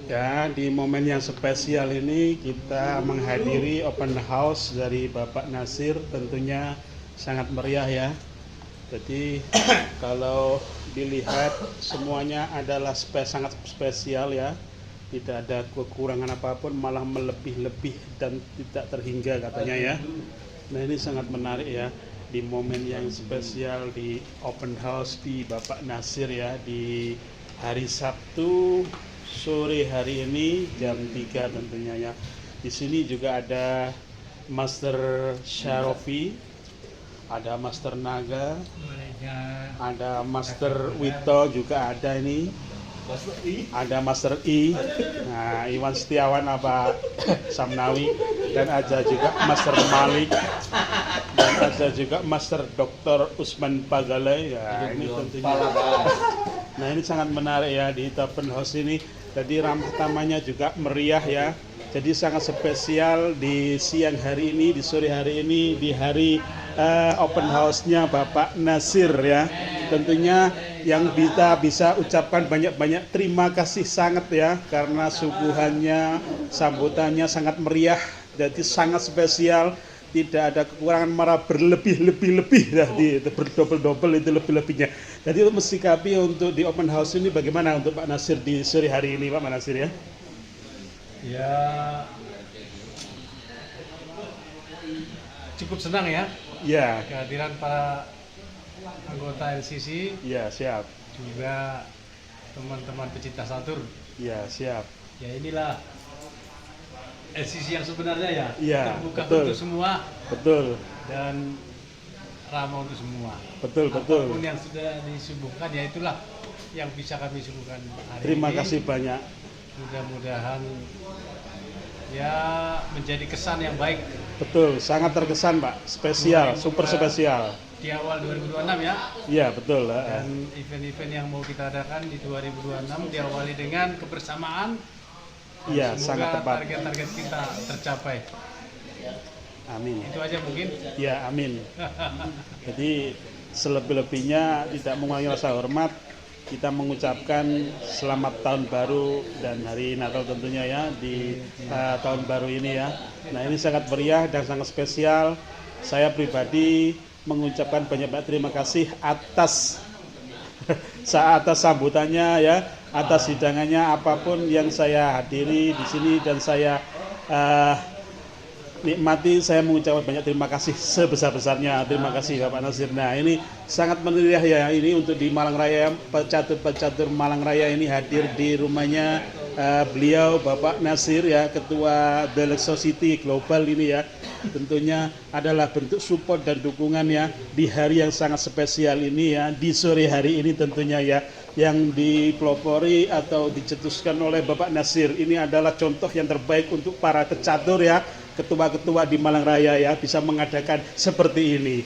Ya, di momen yang spesial ini kita menghadiri open house dari Bapak Nasir, tentunya sangat meriah ya. Jadi kalau dilihat semuanya adalah sangat spesial ya. Tidak ada kekurangan apapun, malah melebih-lebih dan tidak terhingga katanya ya. Nah, ini sangat menarik ya, di momen yang spesial di open house di Bapak Nasir ya, di hari Sabtu sore hari ini jam 3 tentunya ya. Di sini juga ada Master Syarofi, ada Master Naga, ada Master Wito juga ada ini. Ada Master I, nah Iwan Setiawan apa Samnawi, dan ada juga Master Malik, dan ada juga Master Dr. Usman Pagale ya. Ini tentunya. Nah, ini sangat menarik ya di open house ini. Jadi pertamanya juga meriah ya. Jadi sangat spesial di siang hari ini, di sore hari ini, di hari open house-nya Bapak Nasir ya. Tentunya yang kita bisa ucapkan banyak-banyak terima kasih sangat ya, karena suguhannya, sambutannya sangat meriah, jadi sangat spesial, tidak ada kekurangan, malah berlebih-lebih itu berdobel-dobel itu lebih-lebihnya. Jadi untuk mensikapi untuk di open house ini bagaimana untuk Pak Nasir di sore hari ini, Pak Nasir ya? Ya, cukup senang ya, Ya, kehadiran para anggota LCC, ya siap. juga teman-teman pecinta catur. Ya siap. Ya inilah LCC yang sebenarnya ya, Ya, terbuka betul. untuk semua Betul, dan ramah untuk semua. betul. Apapun yang sudah disuguhkan, ya itulah yang bisa kami suguhkan hari Terima ini. kasih banyak. Mudah-mudahan ya menjadi kesan yang baik Betul, sangat terkesan Pak, spesial, super spesial. di awal 2026 ya. Iya betul. Dan event-event yang mau kita adakan di 2026 diawali dengan kebersamaan. Iya, Semoga sangat tepat. target-target kita tercapai. Amin. Itu aja mungkin. Ya, amin. Jadi selebih-lebihnya tidak mengurangi rasa hormat, kita mengucapkan selamat tahun baru dan hari Natal tentunya ya di tahun baru ini ya. Nah, ini sangat meriah dan sangat spesial. Saya pribadi mengucapkan banyak-banyak terima kasih atas atas sambutannya ya, atas hidangannya, apapun yang saya hadiri di sini dan saya nikmati. Saya mengucapkan banyak terima kasih sebesar-besarnya. Terima kasih Bapak Nasir. Nah, ini sangat meriah ya, ini untuk di Malang Raya, pecatur-pecatur Malang Raya ini hadir di rumahnya beliau Bapak Nasir ya, Ketua The Society Global ini ya. Tentunya adalah bentuk support dan dukungan ya di hari yang sangat spesial ini ya, di sore hari ini tentunya ya, yang dipelopori atau dicetuskan oleh Bapak Nasir. Ini adalah contoh yang terbaik untuk para pecatur ya, ketua-ketua di Malang Raya ya, bisa mengadakan seperti ini.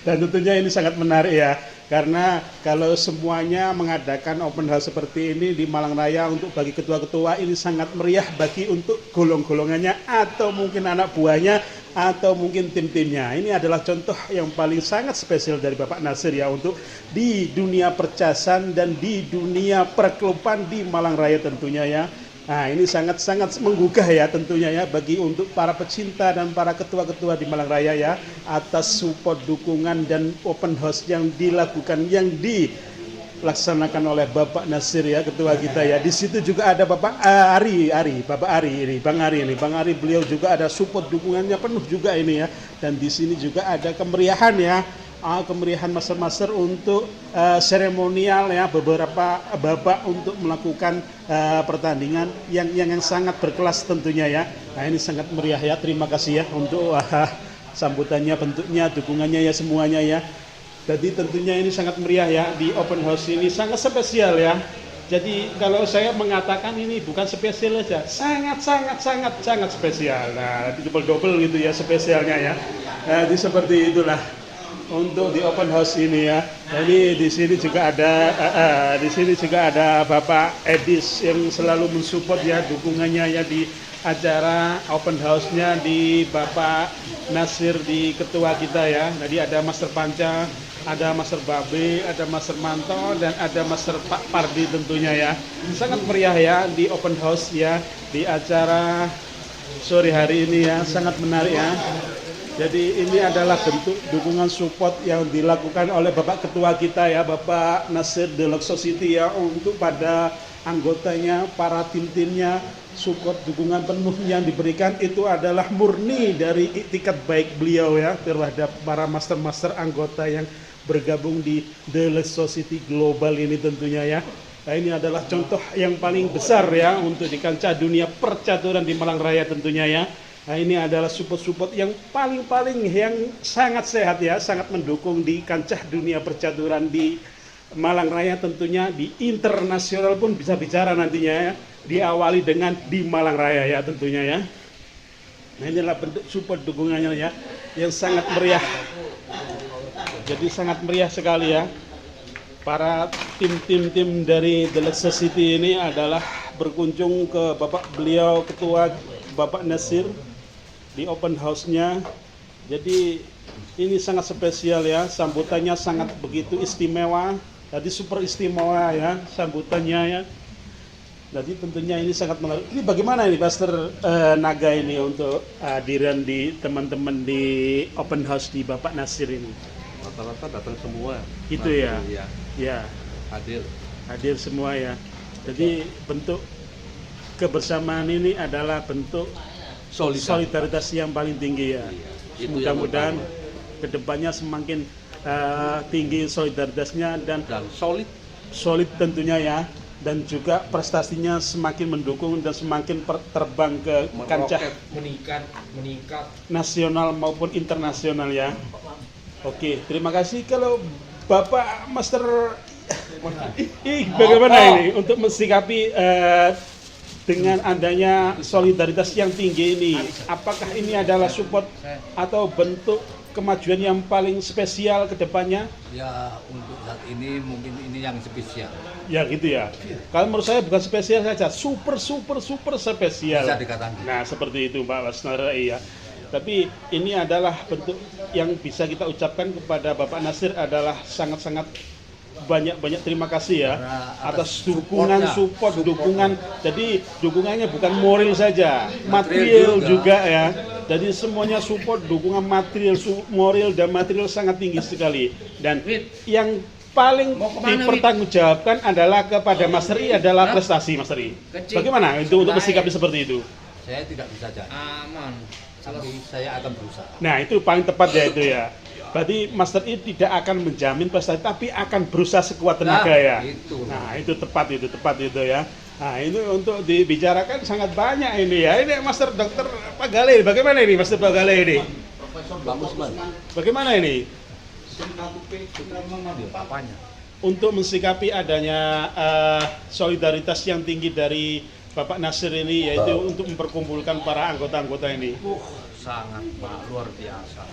Dan tentunya ini sangat menarik ya, karena kalau semuanya mengadakan open house seperti ini di Malang Raya untuk bagi ketua-ketua, ini sangat meriah bagi untuk golong-golongannya atau mungkin anak buahnya atau mungkin tim-timnya. Ini adalah contoh yang paling sangat spesial dari Bapak Nasir ya, untuk di dunia percasan dan di dunia perkluban di Malang Raya tentunya ya. Nah, ini sangat-sangat menggugah ya tentunya ya, bagi untuk para pecinta dan para ketua-ketua di Malang Raya ya, atas support, dukungan dan open house yang dilakukan, yang dilaksanakan oleh Bapak Nasir ya, ketua kita ya. Di situ juga ada Bapak Bapak Ari ini, Bang Ari beliau juga ada support, dukungannya penuh juga ini ya. Dan di sini juga ada kemeriahan ya, kemeriahan master-master untuk seremonial ya, beberapa babak untuk melakukan pertandingan yang sangat berkelas tentunya ya. Nah, ini sangat meriah ya. Terima kasih ya untuk sambutannya, bentuknya, dukungannya ya, semuanya ya. Jadi tentunya ini sangat meriah ya, di open house ini sangat spesial ya. Jadi kalau saya mengatakan ini bukan spesial aja, sangat spesial. Nah, double gitu ya spesialnya ya. Jadi seperti itulah untuk di open house ini ya. Jadi di sini juga ada Bapak Edis yang selalu mensupport ya, dukungannya ya di acara open house-nya di Bapak Nasir di ketua kita ya. Jadi ada Master Panca, ada Master Babe, ada Master Manto, dan ada Master Pak Pardi tentunya ya. Sangat meriah ya di open house ya, di acara sore hari ini ya, sangat menarik ya. Jadi ini adalah bentuk dukungan support yang dilakukan oleh Bapak Ketua kita ya, Bapak Nasir Deluxe Society ya, untuk pada anggotanya, para tim-timnya, support dukungan penuh yang diberikan itu adalah murni dari iktikat baik beliau ya terhadap para master-master anggota yang bergabung di Deluxe Society Global ini tentunya ya. Nah, ini adalah contoh yang paling besar ya untuk di kancah dunia percaturan di Malang Raya tentunya ya. Nah, ini adalah support-support yang paling yang sangat sehat ya, sangat mendukung di kancah dunia percaturan di Malang Raya tentunya, di internasional pun bisa bicara nantinya ya, diawali dengan di Malang Raya ya tentunya ya. Nah, inilah bentuk support dukungannya ya, yang sangat meriah. Jadi sangat meriah sekali ya. Para tim dari Deluxe Society ini adalah berkunjung ke Bapak beliau Ketua Bapak Nasir di open house-nya. Jadi ini sangat spesial ya, sambutannya sangat begitu istimewa. Jadi super istimewa ya sambutannya ya. Jadi tentunya ini sangat menarik. Ini bagaimana ini Master Naga ini untuk hadiran di teman-teman di open house di Bapak Nasir ini? Rata-rata datang semua. Gitu ya? Ya. Hadir semua ya. Jadi bentuk kebersamaan ini adalah bentuk solidaritas yang paling tinggi ya. Mudah-mudahan kedepannya semakin tinggi solidaritasnya dan solid tentunya ya, dan juga prestasinya semakin mendukung dan semakin terbang ke kancah meningkat nasional maupun internasional ya. Oke, terima kasih. Kalau Bapak Master bagaimana ini untuk mensikapi dengan adanya solidaritas yang tinggi ini? Apakah ini adalah support atau bentuk kemajuan yang paling spesial ke depannya? Ya, untuk saat ini mungkin ini yang spesial. Ya gitu ya. Kalau menurut saya bukan spesial saja, super spesial. Bisa dikatakan. Nah, seperti itu Pak Wasnara ya. Tapi ini adalah bentuk yang bisa kita ucapkan kepada Bapak Nasir adalah sangat-sangat banyak terima kasih ya atas dukungan, dukungan. Jadi dukungannya bukan moral saja, material juga ya. Jadi semuanya support, dukungan material, moral dan material sangat tinggi sekali. Dan yang paling dipertanggungjawabkan adalah kepada Mas Ri adalah prestasi Mas Ri. Bagaimana itu untuk mensikapi seperti itu? Saya tidak bisa jadi. Aman. Tapi saya akan berusaha. Nah, itu paling tepat ya itu ya. Berarti Master I tidak akan menjamin prestasi, tapi akan berusaha sekuat tenaga ya. Nah, itu tepat itu ya. Nah, itu untuk dibicarakan sangat banyak ini ya. Ini Master Dokter Pak Gale, bagaimana ini Master Pak Gale ini? Profesor Bagus banget. Bagaimana ini? Papanya. Untuk mensikapi adanya solidaritas yang tinggi dari Bapak Nasir ini, yaitu untuk memperkumpulkan para anggota-anggota ini. Sangat Pak, luar biasa.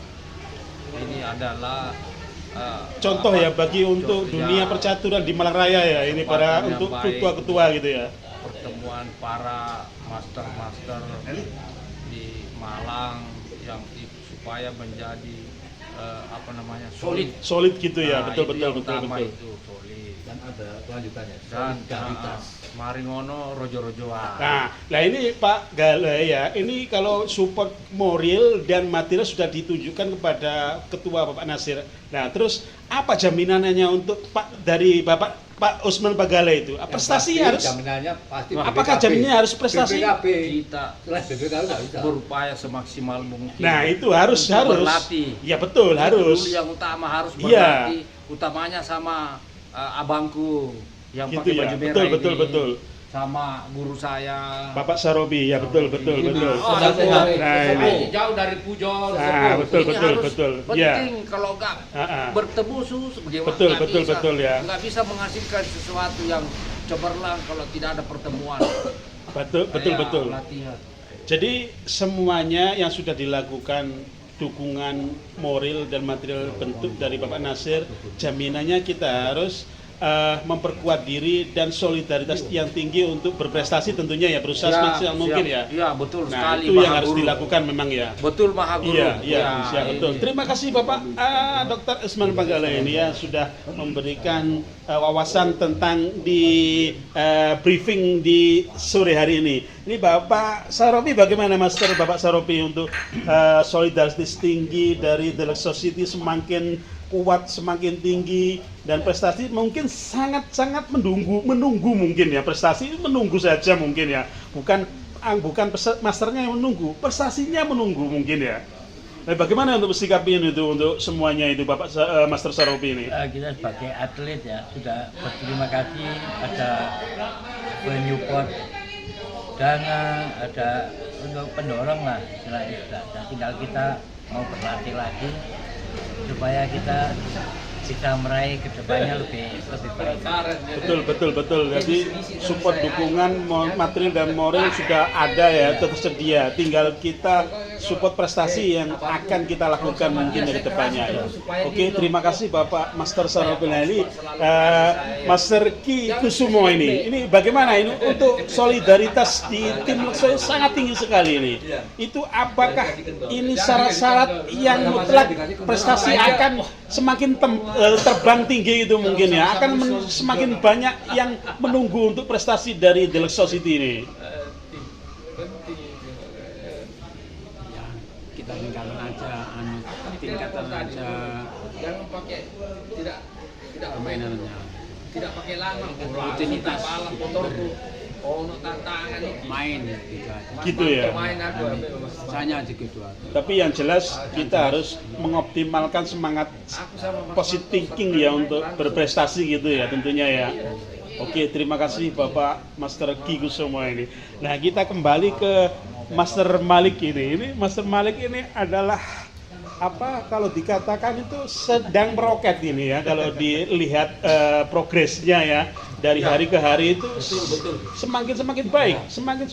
Ini adalah contoh ya bagi untuk dunia percaturan di Malang Raya ya, ini para untuk ketua-ketua gitu ya. Pertemuan para master-master di Malang yang supaya menjadi solid gitu ya. Betul. Itu solid. Dan ada kelanjutannya. Dan Maringono rojo-rojoan. Nah ini Pak Gale ya, ini kalau support moral dan material sudah ditunjukkan kepada Ketua Bapak Nasir. Nah terus apa jaminannya untuk dari Pak Usman Pak Gale itu? Prestasi harus. Jaminannya pasti. Apakah jaminannya harus prestasi? Kita berupaya semaksimal mungkin. Nah itu harus. Berlatih. Ya betul harus. Dulu yang utama harus berlatih. Utamanya sama abangku yang gitu pakai baju ya. merah betul. Sama guru saya Bapak Sarobi ya betul. Ini jauh dari Pujon. Betul. Penting kalau nggak bertemu betul ya. Nggak bisa menghasilkan sesuatu yang cemerlang kalau tidak ada pertemuan. Betul. Latihan. Jadi semuanya yang sudah dilakukan dukungan moral dan material bentuk dari Bapak Nasir, jaminannya kita harus memperkuat diri dan solidaritas yang tinggi untuk berprestasi tentunya ya, berusaha semaksimal mungkin ya. Iya, betul Nah, sekali. itu yang Maha harus Guru. dilakukan memang ya. Betul, Maha Guru. Iya, Ya, betul. ini. Terima kasih Bapak Dr. Usman Panggala ini ya sudah memberikan wawasan tentang di briefing di sore hari ini. Ini Bapak Saropi, bagaimana Master Bapak Saropi untuk solidaritas tinggi dari The Lux Society semakin kuat, semakin tinggi, dan prestasi mungkin sangat-sangat menunggu mungkin ya, prestasi menunggu saja mungkin ya, bukan masternya yang menunggu, prestasinya menunggu mungkin ya. Nah, bagaimana untuk sikapi itu untuk semuanya itu Bapak Master Saropi ini? Kita sebagai atlet ya sudah berterima kasih ada penyupport dana, ada untuk pendorong lah istilahnya. Dan tinggal kita mau berlatih lagi supaya kita bisa meraih kedepannya lebih baik. Betul. Jadi support, dukungan material dan moral sudah ada ya, tersedia. Tinggal kita support prestasi yang akan kita lakukan mungkin dari depannya. Oke, terima kasih Bapak Master Saropi ini, Master Ki Kusumo ini. Ini bagaimana ini untuk solidaritas di tim Lux Society sangat tinggi sekali ini. Itu apakah ini syarat-syarat yang mutlak prestasi akan semakin terbang tinggi itu mungkin ya, akan semakin banyak yang menunggu untuk prestasi dari The Lux Society ini. Kita tingkatkan aja tingkatan aja Jangan pakai tidak permainannya, tidak pakai lama. rutinitas Motor ono tantangan ini. main gitu aja. Gitu ya. Main aku. Hanya aja gitu aja. Tapi yang jelas kita harus mengoptimalkan semangat positive thinking ya untuk berprestasi gitu ya tentunya ya. Oke, terima kasih Bapak Master Ki Kusumo ini. Nah, kita kembali ke Master Malik ini. Ini Master Malik ini adalah apa kalau dikatakan itu sedang meroket ini ya, kalau dilihat progresnya ya dari hari ke hari itu semakin baik, semakin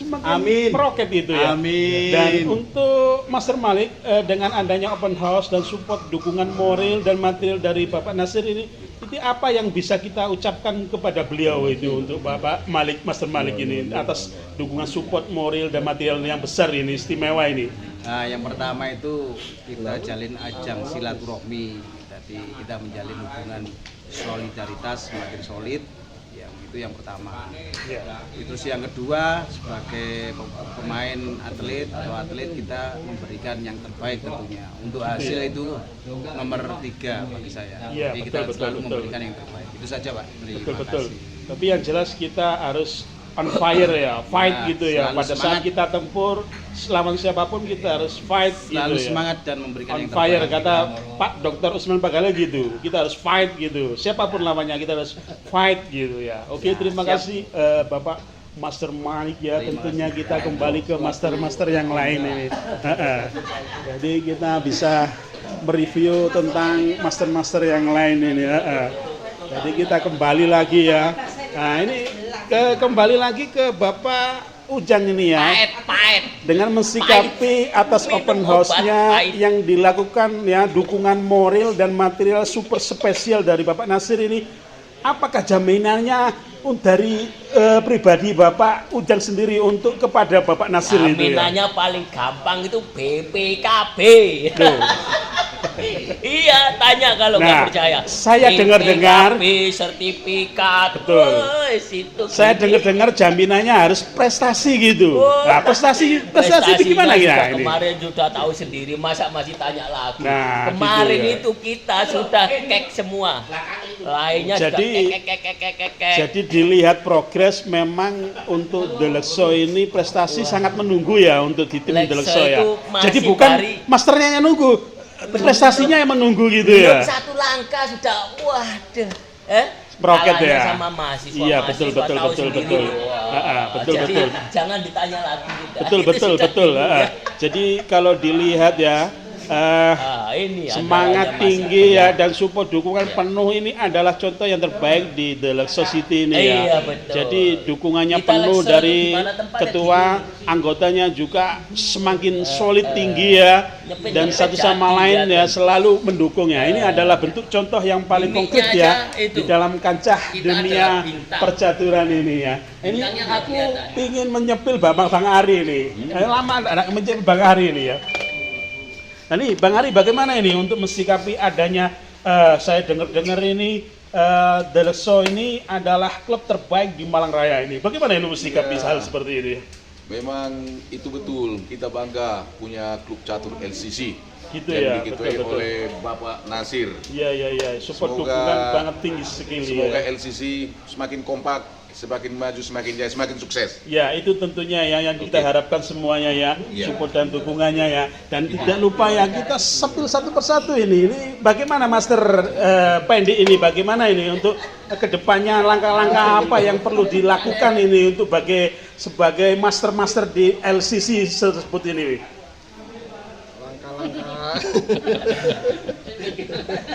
meroket itu ya. Amin. Dan untuk Master Malik dengan adanya open house dan support dukungan moral dan material dari Bapak Nasir ini, itu apa yang bisa kita ucapkan kepada beliau itu untuk Bapak Malik, Master Malik ini atas dukungan support moral dan material yang besar ini, istimewa ini? Nah, yang pertama itu kita jalin ajang silaturahmi. Jadi kita menjalin hubungan solidaritas semakin solid. Itu yang pertama. Terus yang kedua, sebagai pemain atlet atau atlet kita memberikan yang terbaik tentunya. Untuk hasil itu nomor 3 bagi saya. Iya, Jadi kita betul, selalu betul. memberikan yang terbaik. Itu saja Pak. Terima Betul. kasih. Tapi yang jelas kita harus on fire ya, fight Nah, gitu ya. selalu Pada saat semangat. kita tempur, selama siapapun kita harus fight Selalu gitu ya. semangat dan memberikan On yang fire, terbaik. kata Pak Dr. Usman Panggala gitu. Kita harus fight gitu. Siapapun lawannya kita harus fight gitu ya. Oke, terima kasih Bapak Master Malik ya. Tentunya kita kembali ke master-master yang lain ini. Jadi kita bisa mereview tentang master-master yang lain ini. Jadi kita kembali lagi ya. Nah, ini kembali lagi ke Bapak Ujang ini ya. Dengan mensikapi atas open house-nya yang dilakukan ya, dukungan moral dan material super spesial dari Bapak Nasir ini, apakah jaminannya dari pribadi Bapak Ujang sendiri untuk kepada Bapak Nasir itu ya? Jaminannya paling gampang itu BPKB. Iya, tanya kalau nggak Nah, percaya. saya dengar-dengar- BPKB, sertifikat. Betul. Wes, itu Saya gini. dengar jaminannya harus prestasi gitu. Nah, prestasi itu gimana Prestasinya ya sudah ini? kemarin sudah tahu sendiri, masa masih tanya lagi. Nah, Kemarin gitu ya. itu kita sudah kek semua. Lainnya Jadi- sudah kek. Jadi dilihat progres memang untuk The Lux Society ini prestasi sangat menunggu ya untuk di tim Lux The Lux Society Society ya. itu masih Jadi bukan dari- masternya yang nunggu, prestasinya yang menunggu gitu Belum ya. satu langkah sudah, waduh. Meroket Kalahnya ya. sama mahasiswa. Iya, betul, mahasiswa betul, tahu betul, sendiri betul. loh. Betul, Jadi betul. jangan ditanya lagi. Udah. Betul Itu betul sudah betul. tinggal. Jadi kalau dilihat ya Ini semangat acaranya tinggi Mas. ya dan support dukungan penuh ini adalah contoh yang terbaik di The Lexo City ini ya. Iya, betul. Jadi dukungannya Kita penuh Lexo dari itu gimana tempatnya? ketua, anggotanya juga semakin solid tinggi ya dan nyepet satu sama jadi lain ya. ya selalu mendukung ya. Ini adalah bentuk contoh yang paling Gimiknya konkret ya aja itu. di dalam kancah Kita dunia adalah bintang. percaturan ini ya. Ini Bintangnya nggak aku kelihatan. ingin menyepil Bang Ari ini. Lama anak menyepil Bang Ari ini ya. Nah nih Bang Ari bagaimana ini untuk mensikapi adanya saya dengar ini The Lexo ini adalah klub terbaik di Malang Raya ini. Bagaimana ini mensikapi hal seperti ini? Memang itu betul, kita bangga punya klub catur LCC Gitu yang ya, diketuai betul. oleh Bapak Nasir. Iya, support Semoga- dukungan banget tinggi sekali Semoga ya. LCC semakin kompak, semakin maju, semakin jaya, semakin sukses. Ya itu tentunya ya yang kita Oke. harapkan semuanya ya, Iya. support dan dukungannya ya. Dan tidak lupa ya kita satu persatu ini bagaimana Master Pendi ini, bagaimana ini untuk kedepannya langkah-langkah apa yang perlu dilakukan ini untuk sebagai master di LCC tersebut ini.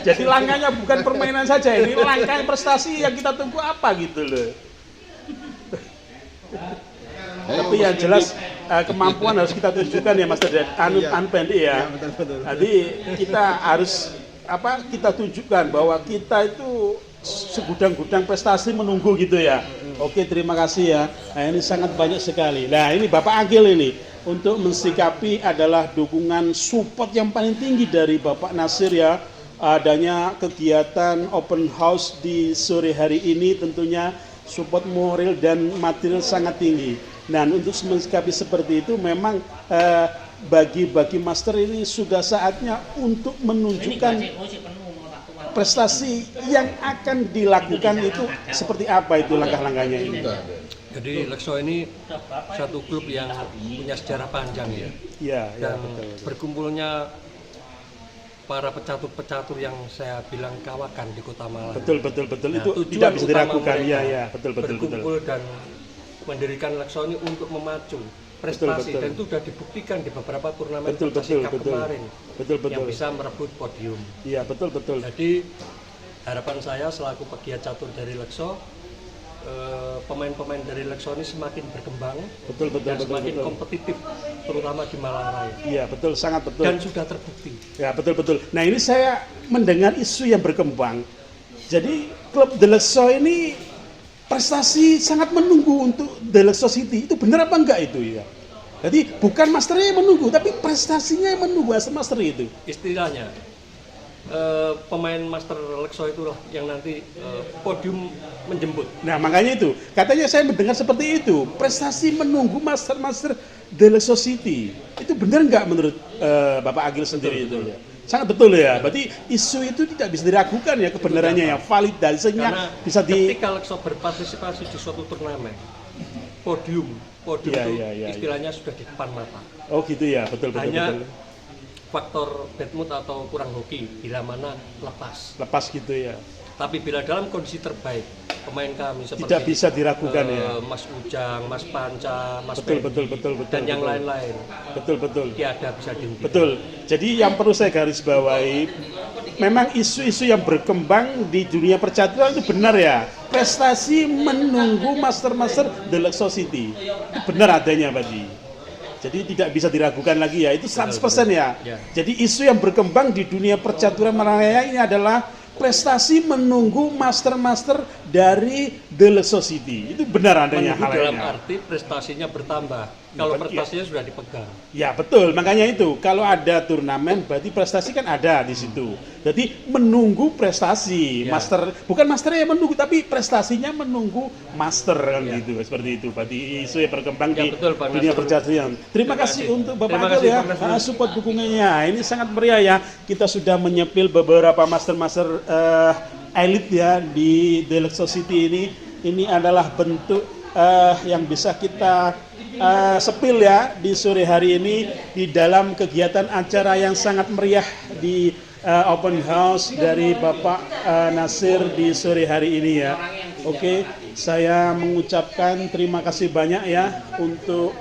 Jadi langkahnya bukan permainan saja, ini langkah prestasi yang kita tunggu apa gitu loh. Tapi yang jelas kemampuan harus kita tunjukkan ya Mas Ded, Pendi ya. Jadi kita harus kita tunjukkan bahwa kita itu segudang-gudang prestasi menunggu gitu ya. Oke, terima kasih ya. Nah, ini sangat banyak sekali. Nah, ini Bapak Agil ini untuk mensikapi adalah dukungan support yang paling tinggi dari Bapak Nasir ya. Adanya kegiatan open house di sore hari ini tentunya support moral dan material sangat tinggi. Nah, untuk mensikapi seperti itu memang bagi master ini sudah saatnya untuk menunjukkan prestasi yang akan dilakukan itu seperti apa itu langkah-langkahnya ini. Jadi Lexo ini satu klub yang punya sejarah panjang ya. Iya, Dan betul. berkumpulnya para pecatur-pecatur yang saya bilang kawakan di Kota Malang. Betul Nah, itu tujuan tidak bisa utama diragukan. mereka Iya, betul. berkumpul dan mendirikan Lexo ini untuk memacu prestasi Betul. dan itu sudah dibuktikan di beberapa turnamen Betul, Fantasi Cup betul. kemarin Betul. yang bisa merebut podium. Iya, betul. Jadi harapan saya selaku pegiat catur dari Lexo, pemain-pemain dari Lexo ini semakin berkembang dan semakin kompetitif, terutama di Malang Raya. Iya, betul, sangat betul. Dan sudah terbukti. Ya, betul. Nah, ini saya mendengar isu yang berkembang. Jadi klub The Lexo ini prestasi sangat menunggu untuk The Lexo City. Itu benar apa enggak itu ya? Jadi bukan masternya yang menunggu, tapi prestasinya yang menunggu master itu. Istilahnya pemain master Lexo itulah yang nanti podium menjemput. Nah, makanya itu. Katanya saya mendengar seperti itu. Prestasi menunggu master The Lexo City. Itu benar enggak menurut Bapak Agil sendiri itu? Sangat betul ya. Berarti isu itu tidak bisa diragukan ya kebenarannya ya, validasinya Karena bisa ketika Lexo berpartisipasi di suatu turnamen, podium Iya, itu iya. istilahnya sudah di depan mata. Oh gitu ya, betul. Hanya faktor bad mood atau kurang hoki bila mana lepas. Lepas gitu ya. Tapi bila dalam kondisi terbaik, pemain kami seperti Tidak bisa diragukan ya. Mas Ujang, Mas Panca, Mas Betul, Pendi, betul, dan yang betul. lain-lain. Betul. Tiada bisa dihentikan. Betul. Jadi yang perlu saya garis bawahi, memang isu-isu yang berkembang di dunia percaturan itu benar ya. Prestasi menunggu master The Lexo City. Itu benar adanya Badi. Jadi tidak bisa diragukan lagi ya. Itu 100% ya. Ya. Jadi isu yang berkembang di dunia percaturan Malang Raya ini adalah prestasi menunggu master dari The Lexo City. Itu benar adanya Menunggu hal dalam ini. arti prestasinya bertambah. Kalau prestasinya sudah dipegang. Ya betul, makanya itu kalau ada turnamen berarti prestasi kan ada di situ. Jadi menunggu prestasi, Ya. master bukan masternya yang menunggu tapi prestasinya menunggu master kan Ya. gitu, seperti itu. Berarti isu yang berkembang Ya, di betul, Pak dunia Nasrul. percaturan. Terima Terima kasih kasih. untuk Bapak Terima Agil kasih, ya, Pak Nasrul. support dukungannya. Ini sangat meriah ya. Kita sudah menyepil beberapa master elit ya di The Lexo City ini. Ini adalah bentuk yang bisa kita sepil ya di sore hari ini di dalam kegiatan acara yang sangat meriah di open house dari Bapak Nasir di sore hari ini ya. Oke, saya mengucapkan terima kasih banyak ya untuk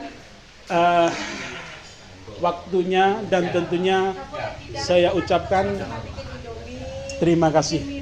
waktunya dan tentunya saya ucapkan terima kasih